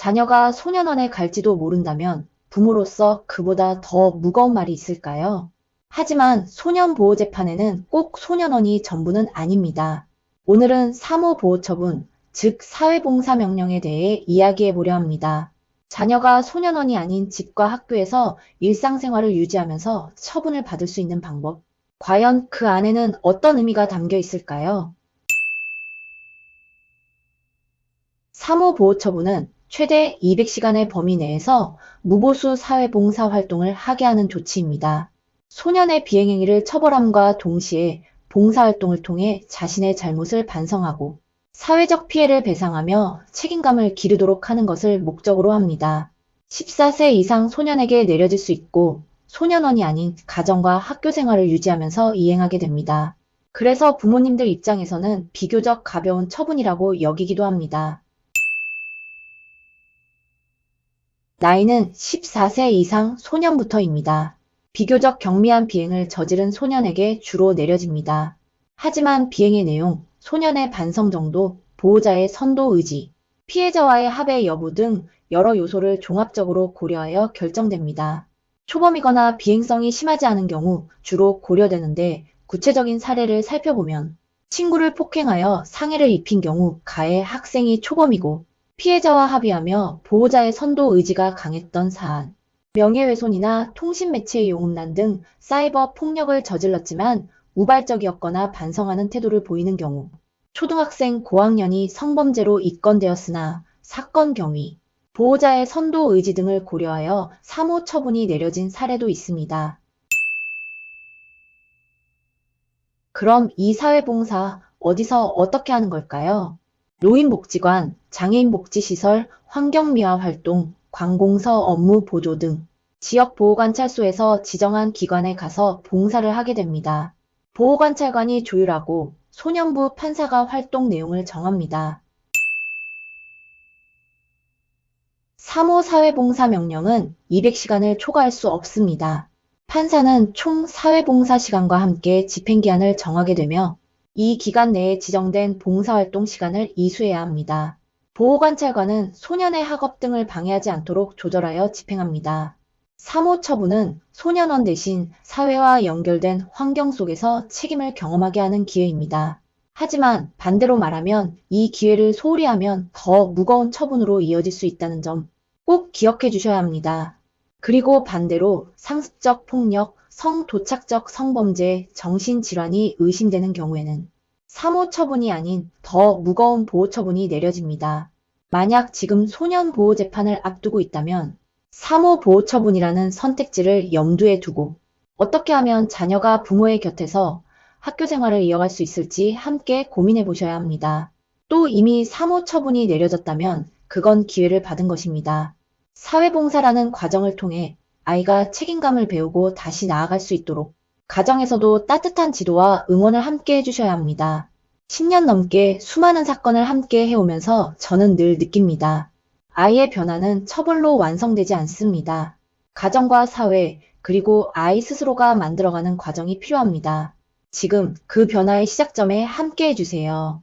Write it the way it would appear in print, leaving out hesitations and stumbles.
자녀가 소년원에 갈지도 모른다면 부모로서 그보다 더 무거운 말이 있을까요? 하지만 소년보호재판에는 꼭 소년원이 전부는 아닙니다. 오늘은 사모보호처분, 즉 사회봉사명령에 대해 이야기해 보려 합니다. 자녀가 소년원이 아닌 집과 학교에서 일상생활을 유지하면서 처분을 받을 수 있는 방법. 과연 그 안에는 어떤 의미가 담겨 있을까요? 사모보호처분은 최대 200시간의 범위 내에서 무보수 사회봉사 활동을 하게 하는 조치입니다. 소년의 비행행위를 처벌함과 동시에 봉사활동을 통해 자신의 잘못을 반성하고 사회적 피해를 배상하며 책임감을 기르도록 하는 것을 목적으로 합니다. 14세 이상 소년에게 내려질 수 있고 소년원이 아닌 가정과 학교 생활을 유지하면서 이행하게 됩니다. 그래서 부모님들 입장에서는 비교적 가벼운 처분이라고 여기기도 합니다. 나이는 14세 이상 소년부터입니다. 비교적 경미한 비행을 저지른 소년에게 주로 내려집니다. 하지만 비행의 내용, 소년의 반성 정도, 보호자의 선도 의지, 피해자와의 합의 여부 등 여러 요소를 종합적으로 고려하여 결정됩니다. 초범이거나 비행성이 심하지 않은 경우 주로 고려되는데 구체적인 사례를 살펴보면 친구를 폭행하여 상해를 입힌 경우 가해 학생이 초범이고 피해자와 합의하며 보호자의 선도 의지가 강했던 사안, 명예훼손이나 통신매체의 용음란 등 사이버 폭력을 저질렀지만 우발적이었거나 반성하는 태도를 보이는 경우, 초등학생 고학년이 성범죄로 입건되었으나 사건 경위, 보호자의 선도 의지 등을 고려하여 사모 처분이 내려진 사례도 있습니다. 그럼 이 사회봉사 어디서 어떻게 하는 걸까요? 노인복지관, 장애인복지시설, 환경미화 활동, 관공서 업무 보조 등 지역보호관찰소에서 지정한 기관에 가서 봉사를 하게 됩니다. 보호관찰관이 조율하고 소년부 판사가 활동 내용을 정합니다. 사모 사회봉사 명령은 200시간을 초과할 수 없습니다. 판사는 총 사회봉사 시간과 함께 집행기한을 정하게 되며 이 기간 내에 지정된 봉사활동 시간을 이수해야 합니다. 보호관찰관은 소년의 학업 등을 방해하지 않도록 조절하여 집행합니다. 사모처분은 소년원 대신 사회와 연결된 환경 속에서 책임을 경험하게 하는 기회입니다. 하지만 반대로 말하면 이 기회를 소홀히 하면 더 무거운 처분으로 이어질 수 있다는 점 꼭 기억해 주셔야 합니다. 그리고 반대로 상습적 폭력, 성도착적 성범죄, 정신질환이 의심되는 경우에는 사모처분이 아닌 더 무거운 보호처분이 내려집니다. 만약 지금 소년보호재판을 앞두고 있다면 사모보호처분이라는 선택지를 염두에 두고 어떻게 하면 자녀가 부모의 곁에서 학교 생활을 이어갈 수 있을지 함께 고민해 보셔야 합니다. 또 이미 사모처분이 내려졌다면 그건 기회를 받은 것입니다. 사회봉사라는 과정을 통해 아이가 책임감을 배우고 다시 나아갈 수 있도록 가정에서도 따뜻한 지도와 응원을 함께 해주셔야 합니다. 10년 넘게 수많은 사건을 함께 해오면서 저는 늘 느낍니다. 아이의 변화는 처벌로 완성되지 않습니다. 가정과 사회, 그리고 아이 스스로가 만들어가는 과정이 필요합니다. 지금 그 변화의 시작점에 함께 해주세요.